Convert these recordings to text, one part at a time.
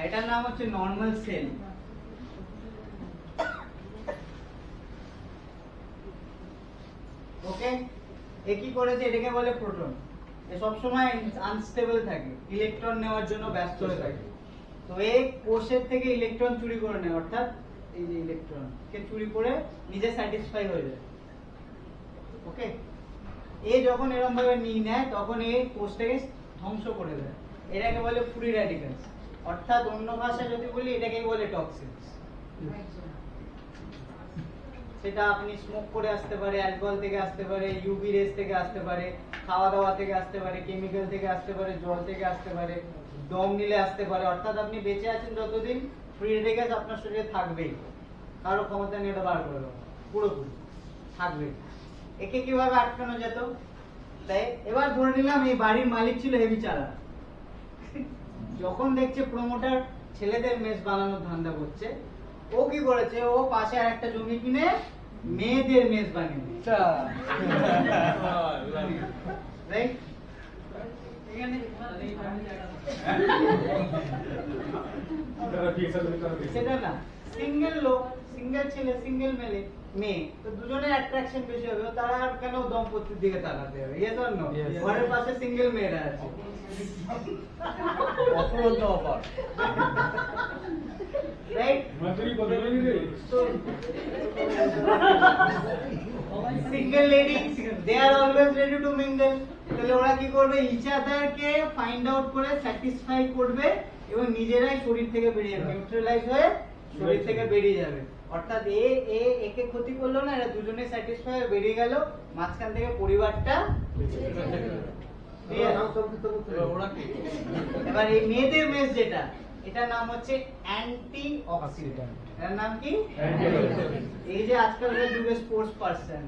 এটার নাম হচ্ছে নর্মাল সেল। ওকে, এ কি করেছে, এটাকে বলে প্রোটন। এ সব সময় আনস্টেবল থাকে, ইলেকট্রন নেওয়ার জন্য ব্যস্ত হয়ে থাকে। তো এই কোষের থেকে ইলেকট্রন চুরি করে নেয়, অর্থাৎ এই যে ইলেকট্রন কে চুরি করে নিজে স্যাটিসফাই হয়ে যায়। ওকে, এ যখন এরকম ভাবে নিয়ে নেয় তখন এই কোষটাকে ধ্বংস করে দেয়। এটাকে বলে ফ্রি র্যাডিক্যালস, অর্থাৎ অন্য ভাষায় যদি বলি এটাকেই বলে টক্সিনস। সেটা আপনি স্মোক করে আসতে পারে, অ্যালকোহল থেকে আসতে পারে, ইউভি রেস থেকে আসতে পারে, খাওয়া দাওয়া থেকে আসতে পারে, কেমিক্যাল থেকে আসতে পারে, জল থেকে আসতে পারে, দম নিলে আসতে পারে। অর্থাৎ আপনি বেঁচে আছেন যতদিন ফ্রি র্যাডিক্যালস আপনার শরীরে থাকবেই, কারো ক্ষমতা নিয়ে এটা বার করে দেওয়া পুরোপুরি থাকবে। একে কিভাবে আটকানো যেত? তাই এবার ধরে নিলাম এই বাড়ির মালিক ছিল হেভি চালা, যখন দেখছে প্রমোটার ছেলেদের মেস বানানোর ধান্দা করছে, ও কি করেছে, ও পাশে আর একটা জমি কিনে মেয়েদের মেস বানিয়ে দিয়েছে। সেটা না, সিঙ্গেল লোক, সিঙ্গেল ছেলে, সিঙ্গেল মেয়ে, তো দুজনের অ্যাট্রাকশন বেশি হবে, তারা আর কেন দম্পতির দিকে তাকাতে হবে? Yes or no? ঘরের পাশে সিঙ্গেল মেয়েরা আছে, right? Single lady, they are always ready to mingle. তাহলে ওরা কি করবে, ইচ আদার কে ফাইন্ড আউট করে স্যাটিসফাই করবে এবং নিজেরাই শরীর থেকে বেরিয়ে যাবে, নিউট্রালাইজ হয়ে শরীর থেকে বেরিয়ে যাবে। অর্থাৎ একে ক্ষতি করলো না, এরা দুজনে স্যাটিসফাই হয়ে বেরিয়ে গেল, মাঝখান থেকে পরিবারটা। এবার এই মেয়েদের মেস যেটা, এটার নাম হচ্ছে অ্যান্টি অক্সিডেন্ট। এর নাম কি? এই যে আজকালকার যুগে স্পোর্টস পারসন,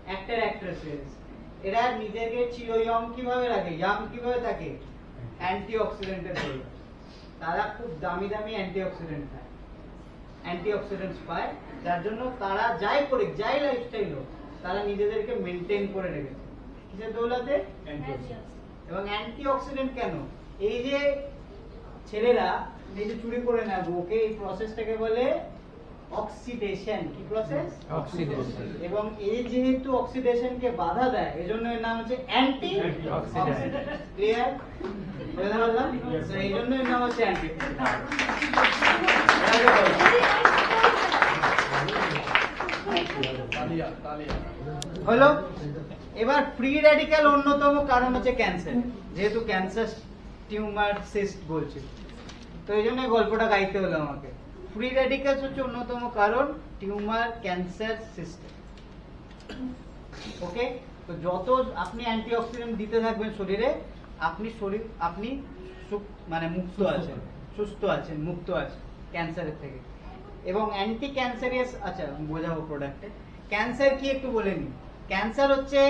অ্যাক্টর অ্যাক্ট্রেসেস, এরা নিজেকে চির ইয়ং কিভাবে রাখে, ইয়াং কিভাবে থাকে? অ্যান্টি অক্সিডেন্টের জন্য। তারা খুব দামি দামি অ্যান্টি অক্সিডেন্ট খায়, অ্যান্টি অক্সিডেন্টস পায়, যার জন্য তারা যাই করে, যাই লাইফস্টাইল হোক, তারা নিজেদেরকে মেনটেন করে রেখেছে কিসের দৌলতে? এবং অ্যান্টি অক্সিডেন্ট কেন? এই যে ছেলেরা এই যে চুরি করে নেয় বউকে, এই প্রসেসটাকে বলে অক্সিডেশন। কি প্রসেস? অক্সিডেশন। এবং এই যেহেতু অক্সিডেশনকে বাধা দেয়, এজন্য এর নাম হচ্ছে অ্যান্টি অক্সিডেন্ট। ক্লিয়ার? বুঝতে পারলাম? তো এই জন্য এর নাম হচ্ছে অ্যান্টি হলো। এবার ফ্রি র্যাডিক্যাল অন্যতম কারণ হচ্ছে ক্যান্সার, যেহেতু ক্যান্সার টিউমার সিস্ট বলছি, তো এই জন্য গল্পটা গাইতে হলো আমাকে। ফ্রি র্যাডিক্যালস হচ্ছে অন্যতম কারণ টিউমার, ক্যান্সার, সিস্টেম। ওকে, তো যত আপনি অ্যান্টিঅক্সিডেন্ট দিতে থাকবেন শরীরে, আপনি মানে মুক্ত আছেন, সুস্থ আছেন, মুক্ত আছেন ক্যান্সারের থেকে। এবং অ্যান্টি ক্যান্সারিয়াস, আচ্ছা বোঝাবো প্রোডাক্টে। ক্যান্সার কি একটু বলে নিই। ক্যান্সার হচ্ছে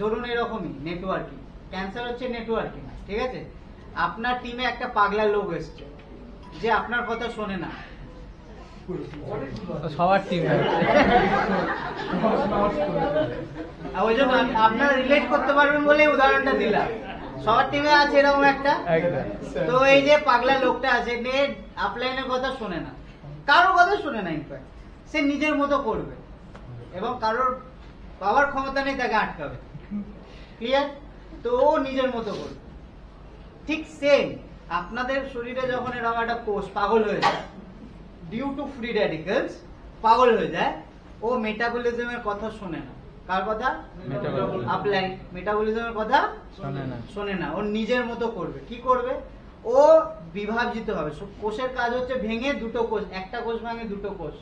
ধরুন এরকমই নেটওয়ার্কিং। ক্যান্সার হচ্ছে নেটওয়ার্কিং, ঠিক আছে? আপনার টিমে একটা পাগলা লোক এসছে যে আপনার কথা শোনে না, সবার টিমে ওই জন্য আপনারা রিলেট করতে পারবেন বলে উদাহরণটা দিলাম। সবার টিমে আছে এরকম একটা, তো এই যে পাগলা লোকটা আছে, আপলাইনের কথা শোনে না, কারোর কথা শোনে না, ইনফ্যাক্ট সে নিজের মতো করবে এবং কারোর পাওয়ার ক্ষমতা নেই তাকে আটকাবে। ক্লিয়ার? তো ও নিজের মতো করবে। ঠিক সেম আপনাদের শরীরে যখন এরকম একটা কোষ পাগল হয়ে যায় ডিউ টু ফ্রি র্যাডিক্যালস, পাগল হয়ে যায়, ও মেটাবলিজমের কথা শোনে না। কার কথা? আপলাইন। মেটাবলিজমের কথা শোনে না, ও নিজের মতো করবে। কি করবে? ও বিভাজিত হবে। কোষের কাজ হচ্ছে ভেঙে দুটো কোষ, একটা কোষ ভাঙে দুটো কোষ,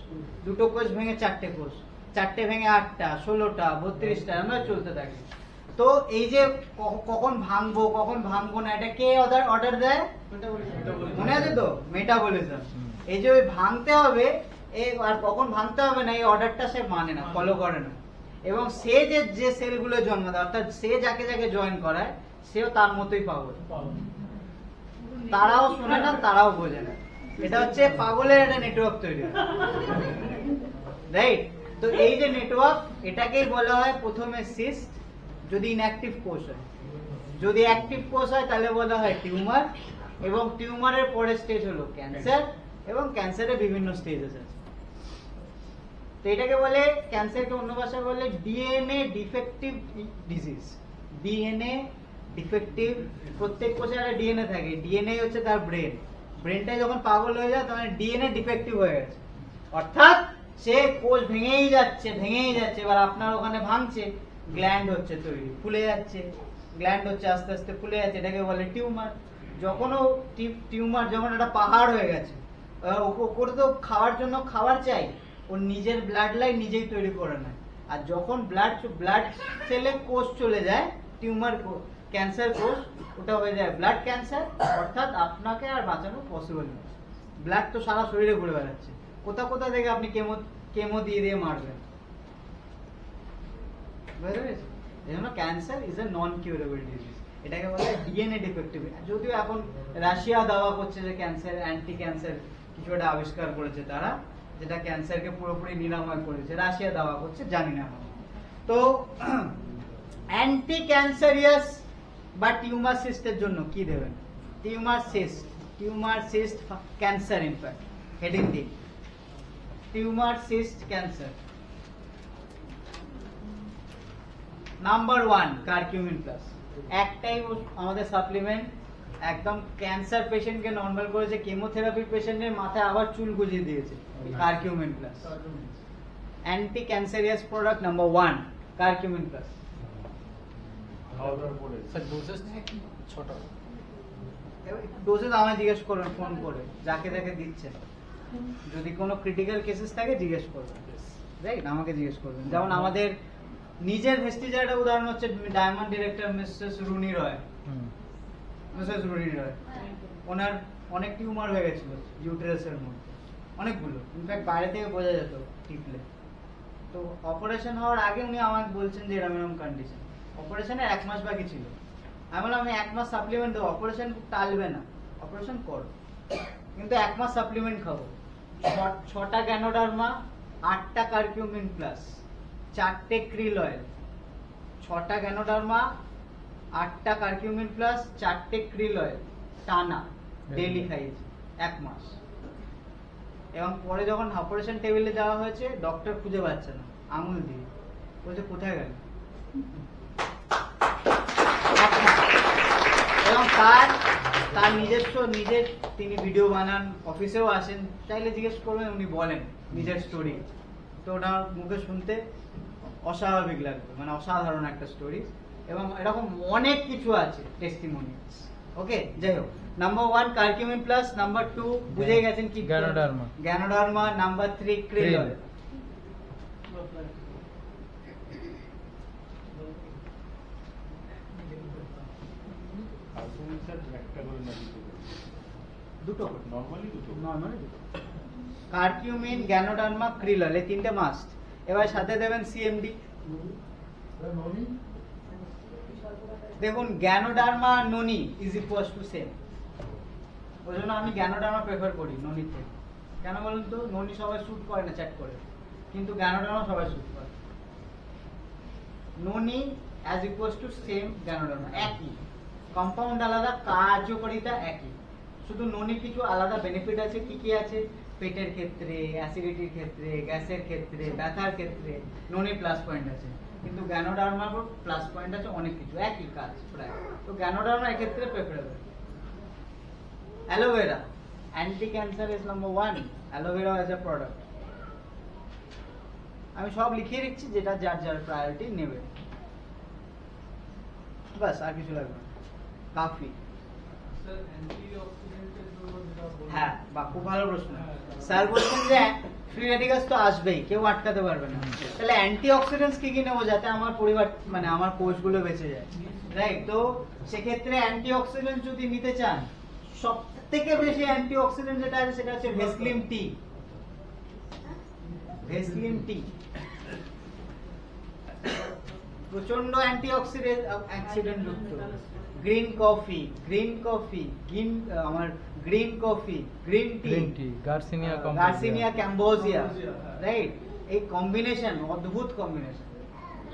দুটো কোষ ভেঙে চারটে কোষ, চারটে ভেঙে 8টা, 16টা, 32টা, আমরা চলতে থাকি। তো এই যে কখন ভাঙবো কখন ভাঙবো না, এটা কে অর্ডার দেয়? মনে আছে তো? মেটাবলিজম। এই যে ভাঙতে হবে আর কখন ভাঙতে হবে না, এই অর্ডারটা সে মানে না, ফলো করে না। এবং সে যে সেলগুলো জন্ম দেয়, অর্থাৎ সে যাকে যাকে জয়েন করায়, সেও তার মতোই পাগল। তারাও শোনে না, তারাও বোঝে না। এটা হচ্ছে পাগলের একটা নেটওয়ার্ক তৈরি হয়, রাইট? তো এই যে নেটওয়ার্ক, এটাকেই বলা হয় প্রথমে সিস্ট, যদি ইনঅ্যাক্টিভ কোষ হয়। যদি অ্যাক্টিভ কোষ হয় তাহলে বলা হয় টিউমার, এবং টিউমারের পরের স্টেজ হলো ক্যান্সার, এবং ক্যান্সারের বিভিন্ন স্টেজেস আছে। তো এটাকে বলে, ক্যান্সারকে অন্য ভাষায় বলে DNA defective disease. DNA defective, প্রত্যেক কোষে একটা ডিএনএ থাকে, ডিএনএ হচ্ছে তার ব্রেন, ব্রেনটা যখন পাগল হয়ে যায় তখন ডিএনএ ডিফেক্টিভ হয়ে গেছে, অর্থাৎ সে কোষ ভেঙেই যাচ্ছে। এবার আপনার ওখানে ভাঙছে, গ্ল্যান্ড হচ্ছে তৈরি, ফুলে যাচ্ছে, গ্ল্যান্ড হচ্ছে আস্তে আস্তে ফুলে যাচ্ছে, এটাকে বলে টিউমার। টিউমার যখন একটা পাহাড় হয়ে গেছে, ওপরে তো খাওয়ার জন্য খাবার চাই, ওর নিজের ব্লাড লাইন নিজেই তৈরি করে নেয়, আর যখন ব্লাড সেলে কোষ চলে যায়, টিউমার ক্যান্সার কোষ, ওটা হয়ে যায় ব্লাড ক্যান্সার, অর্থাৎ আপনাকে আর বাঁচানো পসিবল নয়। ব্লাড তো সারা শরীরে ঘুরে বেড়াচ্ছে, কোথা থেকে আপনি কেমো দিয়ে মারবেন, বুঝতে পেরেছেন? এই জন্য cancer is a non curable disease, এটাকে বলে ডিএনএ ডিফেক্টিভ। যদিও এখন রাশিয়া দাওয়া করছে যে ক্যান্সার, অ্যান্টি ক্যান্সার কিছু একটা আবিষ্কার করেছে তারা, যেটা ক্যান্সারকে পুরোপুরি নিরাময় করেছে, রাশিয়া দাওয়া করছে, জানি না। তো অ্যান্টি ক্যান্সারিয়াস বা টিউমার সিস্টের জন্য কি দেবেন? Tumour cyst cancer, in fact heading দিন tumour cyst cancer. Number 1 curcumin plus, একটাই আমাদের সাপ্লিমেন্ট, একদম ক্যান্সার পেশেন্টকে নর্মাল করেছে, কেমোথেরাপি পেশেন্টের মাথায় আবার চুল গুজিয়ে দিয়েছে, curcumin plus. Anti ক্যান্সারিয়াস product number 1 curcumin plus. Doses আমায় জিজ্ঞেস করবেন ফোন করে, যাকে যাকে দিচ্ছেন, যদি কোনো ক্রিটিক্যাল কেসেস থাকে জিজ্ঞেস করবেন, রাইট? আমাকে জিজ্ঞেস করবেন। যেমন আমাদের নিজের ভেস্টিজের একটা উদাহরণ হচ্ছে ডায়মন্ড ডিরেক্টর মিসেস রুনি রয়, ওনার অনেক টিউমার হয়ে গেছিল ইউটেরাসের মধ্যে, অনেকগুলো, ইনফ্যাক্ট বাইরে থেকে বোঝা যেত টিপলে। তো অপারেশন হওয়ার আগে উনি আমাকে বলছেন যে এরকম কন্ডিশন, অপারেশনের 1 মাস বাকি ছিল। আমি বললাম আমি 1 মাস সাপ্লিমেন্ট দেবো, অপারেশন টালবে না, অপারেশন করো, কিন্তু 1 মাস সাপ্লিমেন্ট খাবো। 6টা গ্যানোডার্মা, 8টা কারকিউমিন প্লাস, 4টে ক্রিল অয়েল, 6টা গ্যানোডার্মা, 8টা কারকিউমিন প্লাস, 4টে ক্রিল অয়েল টানা ডেইলি খাইয়েছি 1 মাস। এবং পরে যখন অপারেশন টেবিলে যাওয়া হয়েছে, ডক্টর খুঁজে পাচ্ছে না, আঙুল দিয়ে বলছে কোথায় গেল। এবং তার নিজের তিনি ভিডিও বানান, অফিসেও আসেন, চাইলে জিজ্ঞেস করবেন, উনি বলেন নিজের স্টোরি। তো ওনার মুখে শুনতে অস্বাভাবিক লাগবে, মানে অসাধারণ একটা স্টোরি, এবং এরকম অনেক কিছু আছে টেস্টিমোনিয়ালস। ওকে, যাই হোক, নাম্বার 1 কারকিউমিন প্লাস, নাম্বার 2 বুঝে গেছেন কি, গ্যানোডার্মা, নাম্বার 3 ক্রিল অয়েল। দুটো normally curcumin, Ganoderma, krill oil, এই 3টে মাস্ট। এবার সাথে দেবেন সিএমডি। দেখুন Ganoderma Noni is equal to same, ওই জন্য আমি গ্যানোডার্মা প্রেফার করি ননির থেকে। কেন বলুন তো? ননি সবাই শুট করে না, চ্যাট করে, কিন্তু গ্যানোডার্মা সবাই শুট করে। ননি as equal to same Ganoderma, একই কম্পাউন্ড, আলাদা, কার্যকারিতা একই, শুধু ননির কিছু আলাদা বেনিফিট আছে। কি কি আছে? পেটের ক্ষেত্রে, অ্যাসিডিটির ক্ষেত্রে, গ্যাসের ক্ষেত্রে, ব্যথার ক্ষেত্রে ননির প্লাস পয়েন্ট আছে, কিন্তু গ্যানোডার্মার প্লাস পয়েন্ট আছে অনেক কিছু, একই কাজ প্রায়। তো গ্যানোডার্মা এক্ষেত্রে preferable. Aloe vera, anti cancer is number 1, aloe vera as a product. আমি সব লিখিয়ে দিচ্ছি, যেটা যার যার প্রায়োরিটি নেবে, বাস, আর কিছু লাগবে না। কাফি, হ্যাঁ, বা খুব ভালো প্রশ্ন। স্যার বলছেন যে ফ্রি রেডিকালস তো আসবেই, কেউ আটকাতে পারবে না, তাহলে অ্যান্টি অক্সিডেন্টস কি কি নেবো যাতে আমার পরিবার, মানে আমার কোষগুলো বেঁচে যায়, রাইট? তো সেক্ষেত্রে অ্যান্টি অক্সিডেন্ট যদি নিতে চান, সব থেকে বেশি অ্যান্টি অক্সিডেন্ট যেটা আছে সেটা হচ্ছে ভেসলিন টি। ভেসলিন টি প্রচন্ড অ্যান্টি অক্সিডেন্ট যুক্ত। Green coffee, green tea, garcinia cambogia, right? এই কম্বিনেশন অদ্ভুত কম্বিনেশন,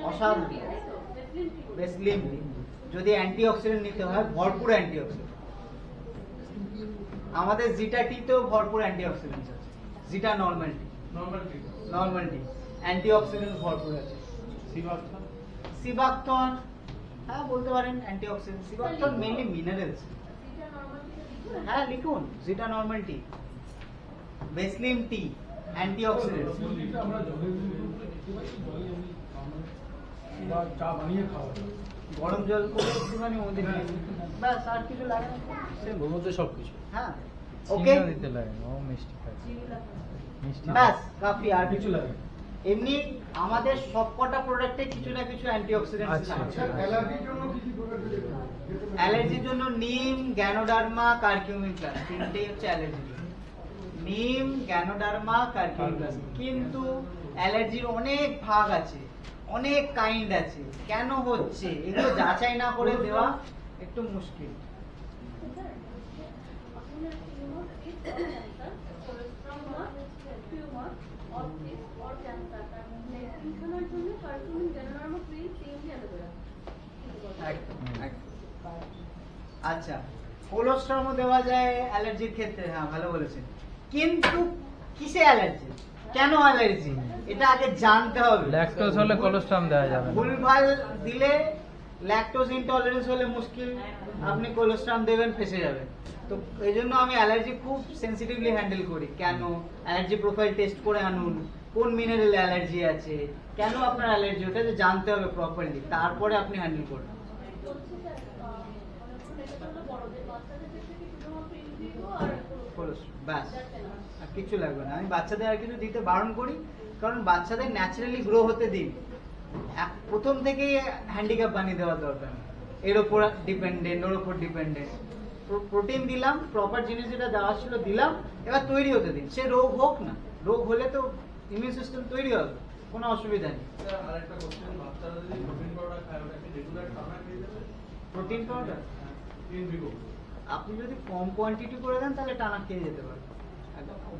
অসাধারণ। বেসলিম টি যদি অ্যান্টিঅক্সিডেন্ট নিতে হয়, ভরপুর অ্যান্টিঅক্সিডেন্ট। আমাদের জিটা টিতেও ভরপুর অ্যান্টিঅক্সিডেন্টস আছে। জিটা নরমাল টি অ্যান্টিঅক্সিডেন্ট ভরপুর আছে। সিবাকথন, হ্যাঁ বলতে পারেন অ্যান্টিঅক্সিডেন্ট। সিবাকথন mainly minerals. হ্যাঁ লিখুন, জিটা নরমাল টি, বেসলিম টি, অ্যান্টিঅক্সিডেন্টস। গরম জল করে একটুখানি মধ্যে দিয়ে ব্যাস, আর কিছু লাগে না, ওর মধ্যে সবকিছু। হ্যাঁ ওকে, দিতে লাগে ও মিষ্টি খায়, মিষ্টি ব্যাস কাফি, আর কিছু লাগে। এমনি আমাদের সবকটা প্রোডাক্টে কিছু না কিছু অ্যান্টিঅক্সিডেন্টস আছে। অ্যালার্জির জন্য নিম, গ্যানোডার্মা, কারকিউমিন প্লাস, তিনটেই হচ্ছে অ্যালার্জির জন্য। নিম, গ্যানোডার্মা, কারকিউমিন প্লাস। কিন্তু অ্যালার্জির অনেক ভাগ আছে, অনেক কাইন্ড আছে। কেন হচ্ছে এগুলো যাচাই না করে দেওয়া একটু মুশকিল। আচ্ছা, কোলোস্ট্রামও দেওয়া যায় অ্যালার্জির ক্ষেত্রে, হ্যাঁ ভালো বলেছেন। কিন্তু কিসে অ্যালার্জি, কেন অ্যালার্জি, এটা আগে জানতে হবে। ল্যাকটোজ হলে কোলোস্ট্রাম দেওয়া যাবে না। ভুলভাল দিলে, ল্যাকটোজ ইনটলারেন্স হলে মুশকিল, আপনি কোলোস্ট্রাম দেবেন, ফেসে যাবেন। তো এই জন্য আমি অ্যালার্জি খুব সেন্সিটিভলি হ্যান্ডেল করি। কেন, অ্যালার্জি প্রোফাইল টেস্ট করে আনুন, কোন মিনারেল অ্যালার্জি আছে, কেন আপনার অ্যালার্জি, ওটা যে জানতে হবে প্রপারলি, তারপরে আপনি হ্যান্ডেল করবেন। ব্যাস, আর কিছু লাগবে না। আমি বাচ্চাদের আর কিছু দিতে বারণ করি, কারণ বাচ্চাদের ন্যাচারালি গ্রো হতে দিন। প্রথম থেকেই হ্যান্ডিক্যাপ বানিয়ে দেওয়ার দরকার, এর ওপর ডিপেন্ডেন্ট, ওর ওপর ডিপেন্ডেন্ট। প্রোটিন দিলাম, প্রপার জিনিস যেটা দেওয়া ছিল দিলাম, এবার তৈরি হতে দিন। সে রোগ হোক না, রোগ হলে তো ইমিউন সিস্টেম তৈরি হবে, কোনো অসুবিধা নেই। প্রোটিন পাউডার আপনি যদি কম কোয়ান্টিটি করে দেন তাহলে টানা খেয়ে যেতে পারে।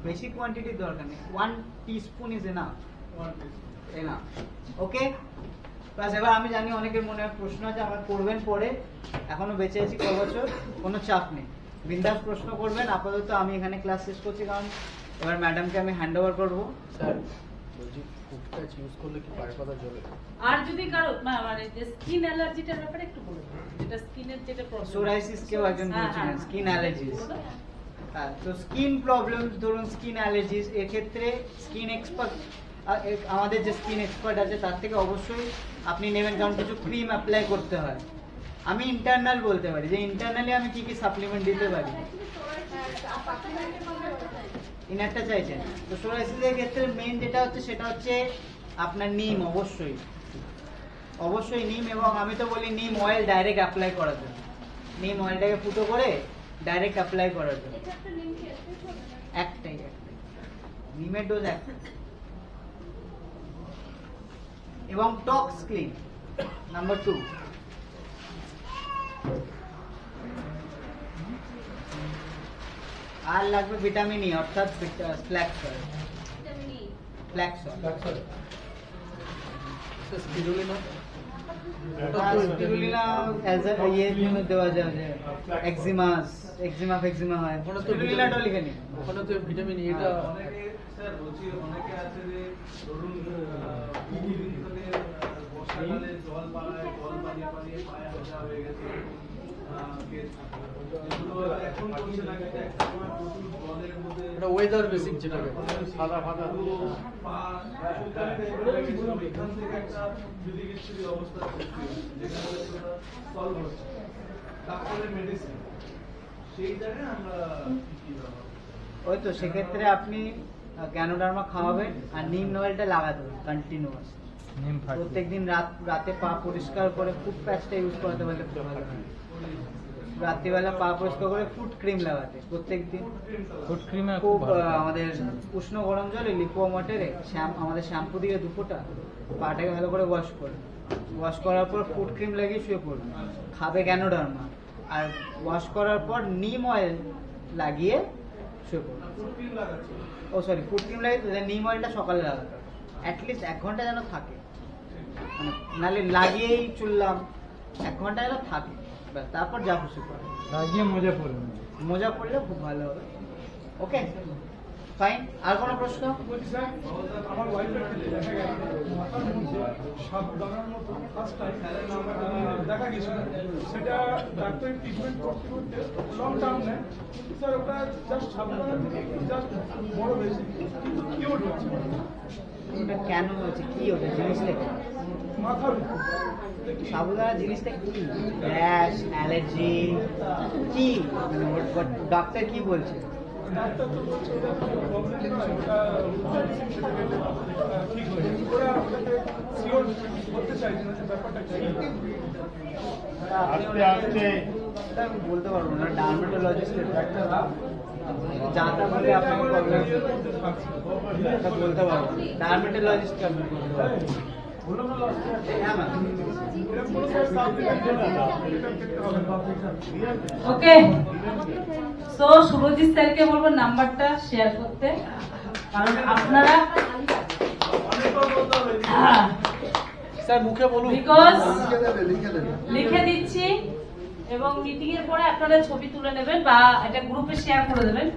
বেশি কোয়ান্টিটির দরকার নেই, 1 teaspoon is enough. Okay, plus এবার আমি জানি অনেকের মনে প্রশ্ন আছে, আমার করবেন পরে, এখনো বেঁচে আছি ক বছর, কোনো চাপ নেই, বিন্দাস প্রশ্ন করবেন। আপাতত আমি এখানে ক্লাস শেষ করছি, কারণ এবার ম্যাডামকে আমি হ্যান্ড ওভার করবো। স্যার বলছি, ফুড প্যাচ ইউজ করলে কি পায়ের পাতা জ্বলে? আর যদি কারো মানে যে স্কিন অ্যালার্জিটার ব্যাপারে একটু বলুন, যেটা স্কিনের যেটা প্রবলেম, সোরাইসিস কেউ একজন বলছিলেন, স্কিন অ্যালার্জিস। তো স্কিন প্রবলেম, ধরুন স্কিন অ্যালার্জিস, এক্ষেত্রে স্কিন এক্সপার্ট, আমাদের যে স্কিন এক্সপার্ট আছে তার থেকে অবশ্যই আপনি নেবেন, কারণ কিছু ক্রিম অ্যাপ্লাই করতে হয়। আমি ইন্টারনাল বলতে পারি যে ইন্টারনালি আমি কি কি সাপ্লিমেন্ট দিতে পারি। ইনারটা চাইছেন, তো সোরাইসিসের ক্ষেত্রে মেইন যেটা হচ্ছে সেটা হচ্ছে আপনার নিম, অবশ্যই নিম। এবং আমি তো বলি নিম অয়েল ডাইরেক্ট অ্যাপ্লাই করার জন্য, নিম অয়েলটাকে ফুটো করে ডাইরেক্ট অ্যাপ্লাই করার জন্য। একটাই নিমের ডোজ একটা। এবং টক্স ক্লিন নাম্বার 2। আর লাগবে ভিটামিন ই, অর্থাৎ ফ্ল্যাক্স অয়েল। স্পিরুলিনা দেওয়া যায়, এক্সিমা হয়, স্পিরুলিনাটাও লিখে নিন। ওখানে তো ভিটামিন ই, এটা স্যার বলছি অনেকে আছে যে ধরুন বর্ষাকালে জল পালায়, জল পালিয়ে পালিয়ে পায়ে হাজা হয়ে গেছে, এখন করছে না, কিন্তু একটা সময় প্রচুর জলের মধ্যে এটা ওয়েদার বেসিক, যেটাকে সাদা ফাদা এখান থেকে একটা বিধিগিচ্ছিরি অবস্থা সৃষ্টি হচ্ছে, যেখানে সলভ হচ্ছে। তারপরে মেডিসিন, সেই জায়গায় আমরা কি ব্যবহার, ওই তো সেক্ষেত্রে আপনি গ্যানোডার্মা খাওয়াবেন আর নিম অয়েলটা লাগাতে হবে কন্টিনিউয়াস। প্রত্যেকদিন রাতে পা পরিষ্কার করে ফুট প্যাচটা ইউজ করাতে পারলে খুব ভালো হয়। রাত্রিবেলা পা পরিষ্কার করে ফুট ক্রিম লাগাতে প্রত্যেকদিন। ফুট ক্রিম খুব আমাদের উষ্ণ গরম জলে লিকুইড ওয়াটারে আমাদের শ্যাম্পু দিয়ে দুপুরটা পাটাকে ভালো করে ওয়াশ করার পর ফুট ক্রিম লাগিয়ে শুয়ে পড়বে, খাবে গ্যানোডার্মা, আর ওয়াশ করার পর নিম অয়েল লাগিয়ে শুয়ে পড়বে। ফুট ক্রিম লাগিয়ে নিম অয়েলটা সকালে লাগাতে হবে, অ্যাটলিস্ট 1 ঘন্টা যেন থাকে। নালে লাগিয়েই চললাম 1 ঘন্টা এলো থাকে, ব্যাস, তারপর যা খুশি করে। লাগিয়ে মজা পড়বে। মজা পড়লে খুব ভালো হবে। ওকে, ফাইন। আর কোনো প্রশ্ন? বলছি স্যার, আমার ওয়াইফের ক্ষেত্রে দেখা গেছে মাথার মধ্যে সাপ দানার মতো ফার্স্ট টাইম দেখা গেছিল, সেটা ডাক্তারি ট্রিটমেন্ট করতে করতে লং টার্ম নেয় স্যার, ওটা জাস্ট সাপ দানা থেকে জাস্ট বড় হয়েছে, কিন্তু কিওর হচ্ছে না। ওটা কেন হয়েছে, কি ওটা জিনিসটা কি? মাথার সাবুদানা জিনিসটা কি? র্যাশ, অ্যালার্জি, কি মানে ডাক্তার কি বলছে? ডাক্তার তো বলছে ওটা প্রবলেম নয়, ওটা ঠিক হয়ে যাবে। ওরা ওটাকে শিওর করতে চাইছে না যে ব্যাপারটা কি। এটা আমি বলতে পারবো না, ডার্মেটোলজিস্টের ডাক্তার যা তা বলে আপনাকে প্রবলেম এটা বলতে পারবো না, ডার্মেটোলজিস্টকে আপনি বলতে পারবেন। হ্যাঁ ম্যাম। ওকে, সো সুরজিৎ স্যারকে বলবো নাম্বারটা শেয়ার করতে, কারণ আপনারা স্যার মুখে বলুন। বিকজ লিখে দিচ্ছি এবং মিটিং এর পরে আপনারা ছবি তুলে নেবেন বা এটা গ্রুপে শেয়ার করে দেবেন।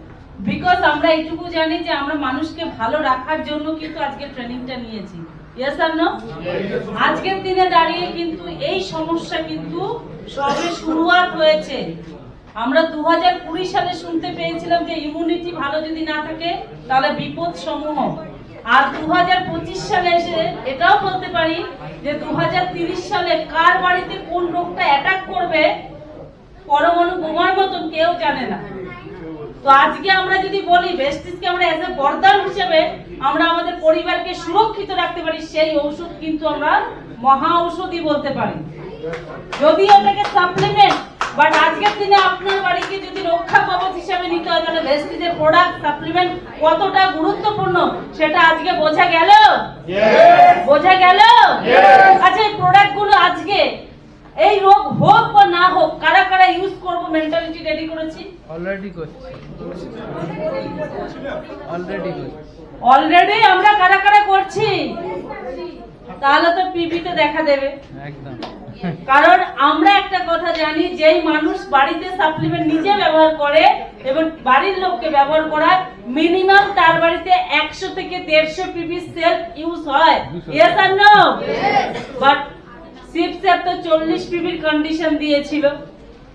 বিকজ আমরা এইটুকু জানি যে আমরা মানুষকে ভালো রাখার জন্য কিন্তু আজকে ট্রেনিংটা নিয়েছি। ইয়েস আর নো? আজকের দিনে দাঁড়িয়ে কিন্তু এই সমস্যা কিন্তু সবে শুরুয়াত হয়েছে। আমরা 2020 সালে শুনতে পেয়েছিলাম যে ইমিউনিটি ভালো যদি না থাকে তাহলে বিপদ সমূহ, আর 2025 সালে এসে এটাও বলতে পারি যে 2030 সালে কার বাড়িতে কোন রোগটা অ্যাটাক করবে পরমাণু বোমার মতন কেউ জানে না। তো আজকে আমরা যদি বলি ভেস্টিজকে আমরা এজ এ বরদান হিসেবে আমরা আমাদের পরিবারকে সুরক্ষিত রাখতে পারি, সেই ঔষধ কিন্তু আমরা মহা ঔষধই বলতে পারি, যদি ওটাকে সাপ্লিমেন্ট। বাট আজকের দিনে আপনার বাড়িকে যদি রক্ষা কবচ হিসেবে নিতে হয় তাহলে ভেস্টিজের প্রোডাক্ট সাপ্লিমেন্ট কতটা গুরুত্বপূর্ণ সেটা আজকে বোঝা গেল। বোঝা গেল? আচ্ছা, এই প্রোডাক্ট গুলো আজকে এই রোগ হোক বা না হোক কারা কারা ইউজ করবো মেন্টালিটি রেডি করেছি? অলরেডি করছি। অলরেডি আমরা কারা কারা করছি? তাহলে তো পিপিতে দেখা দেবে একদম। কারণ আমরা একটা কথা জানি, যেই মানুষ বাড়িতে সাপ্লিমেন্ট নিজে ব্যবহার করে এবং বাড়ির লোককে ব্যবহার করায়, মিনিমাম তার বাড়িতে 100 থেকে 150 পিপি সেলফ ইউজ হয়। ইয়েস আর নো? বাট শিব স্যার তো 40 পিপির কন্ডিশন দিয়েছিল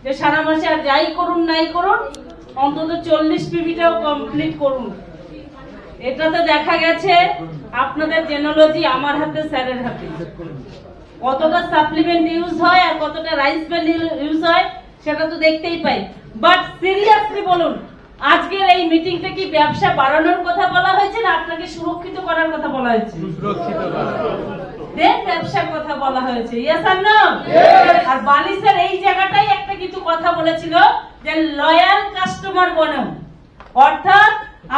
যে সারা মাসে আর যাই করুন নাই করুন অন্তত 40 পিপিটাও কমপ্লিট করুন। এটাতে দেখা গেছে আপনাদের জেনোলজি আমার হাতে, স্যারের হাতে। কতটা সাপ্লিমেন্ট ইউজ হয় আর কতটা রাইস ব্যান্ড ইউজ হয় সেটা তো দেখতেই পাই। বাট সিরিয়াসলি বলুন, আজকের এই মিটিংটা কি ব্যবসা বাড়ানোর কথা বলা হয়েছে না আপনাকে সুরক্ষিত করার কথা বলা হয়েছে? সুরক্ষিত দেন ব্যবসার কথা বলা হয়েছে। ইয়েস আর নো? আর বালি স্যার এই জায়গাটাই একটা কিছু কথা বলেছিল যে লয়াল কাস্টমার বনো, অর্থাৎ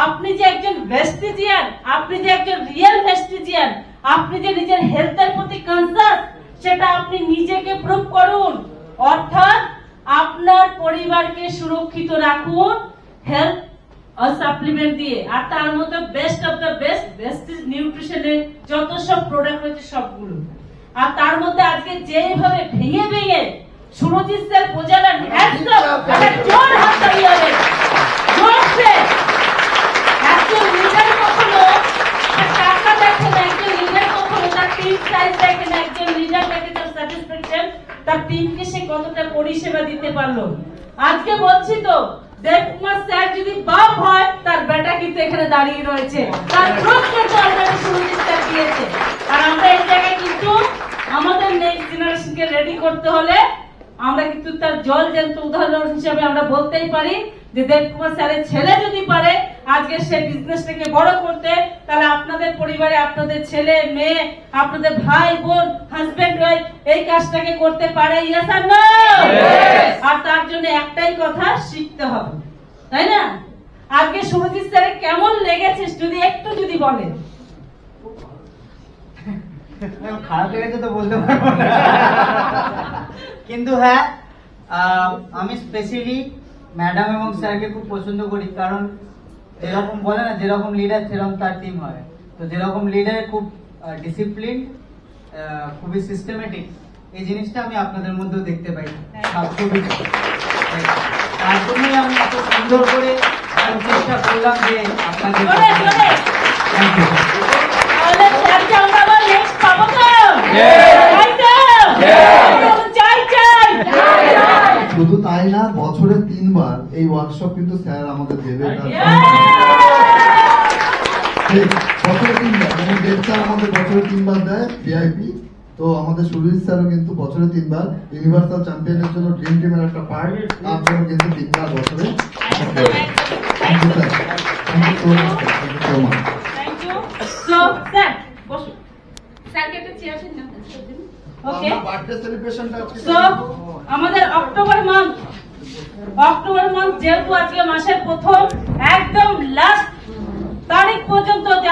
আপনি যে একজন ভেস্টিজিয়ান, আপনি যে একজন রিয়েল ভেস্টিজিয়ান, আপনি যে নিজের হেলথের প্রতি কনসাস সেটা আপনি নিজেকে প্রুভ করুন। অর্থাৎ আপনার পরিবারকে সুরক্ষিত রাখুন হেলথ সাপ্লিমেন্ট দিয়ে, আর তার মধ্যে best of the best Vestige নিউট্রিশনের যত সব প্রোডাক্ট রয়েছে সবগুলো। আর তার মধ্যে আজকে যেভাবে ভেঙে ভেঙে সুরজিৎ স্যার বোঝালেন, জোর হাত তালি হবে, জোরছে। একজন লিডার কখনো টাকা দেখে না, একজন লিডার কখনো তার টিম সাইজ দেখে না, একজন লিডার দেখে তার স্যাটিসফ্যাকশন, তার টিমকে সে কতটা পরিষেবা দিতে পারলো। আজকে বলছি তো দেবকুমার স্যার যদি বাপ হয় তার বেটা কিন্তু এখানে দাঁড়িয়ে রয়েছে, তার প্রুফ কিন্তু অলরেডি সুরজিৎ স্যার দিয়েছে। আর আমরা এই জায়গায় কিন্তু আমাদের নেক্সট জেনারেশনকে রেডি করতে হলে আমরা কিন্তু তার জল জ্যান্ত উদাহরণ হিসেবে আমরা বলতেই পারি যে দেবকুমার স্যারের ছেলে যদি পারে আজকে সে বিজনেসটাকে বড় করতে, তাহলে আপনাদের পরিবারে আপনাদের ছেলে মেয়ে, আপনাদের ভাই বোন, হাজবেন্ড ওয়াইফ এই কাজটাকে করতে পারে। ইয়েস আর নো? আর তার জন্য একটাই কথা, শিখতে হবে, তাই না? আজকে সুরজিৎ স্যারের কেমন লেগেছে যদি একটু যদি বলেন। খারাপ লেগেছে তো বলতে পারবো না, কিন্তু হ্যাঁ আমি স্পেশালি ম্যাডাম এবং স্যারকে খুব পছন্দ করি, কারণ যেরকম বলে না যেরকম লিডার সেরকম তার টিম হয়। তো যেরকম লিডার খুব ডিসিপ্লিন খুবই সিস্টেমেটিক, এই জিনিসটা আমি আপনাদের মধ্যেও দেখতে পাই। খুবই তার জন্যই আমি এত সুন্দর করে আমি চেষ্টা করলাম যে আপনাদের জোরে, জোরে। Thank you. তাহলে স্যারকে আমরা আবার নেক্সট পাবো তো? তাই তো? চাই চাই। শুধু তাই না, বছরে 3 বার এই ওয়ার্কশপ কিন্তু স্যার আমাদের দেবে। ঠিক, বছরে 3 বার, মানে দেব স্যার আমাদের বছরে 3 বার দেয় ভিআইপি। তো আমাদের সুরজিৎ স্যারও কিন্তু বছরে 3 বার ইউনিভার্সাল চ্যাম্পিয়নের জন্য ড্রিম টিমের একটা পার্ট, তার জন্য কিন্তু 3 বার বছরে। Thank you sir, thank you so much. Thank you. So sir বসুন। স্যারকে একটা চেয়ার দিন না। ওকে। আমরা বার্থডে সেলিব্রেশনটা আজকে সো আমাদের অক্টোবর মান্থ যেহেতু আজকে মাসের প্রথম একদম লাস্ট তারিখ পর্যন্ত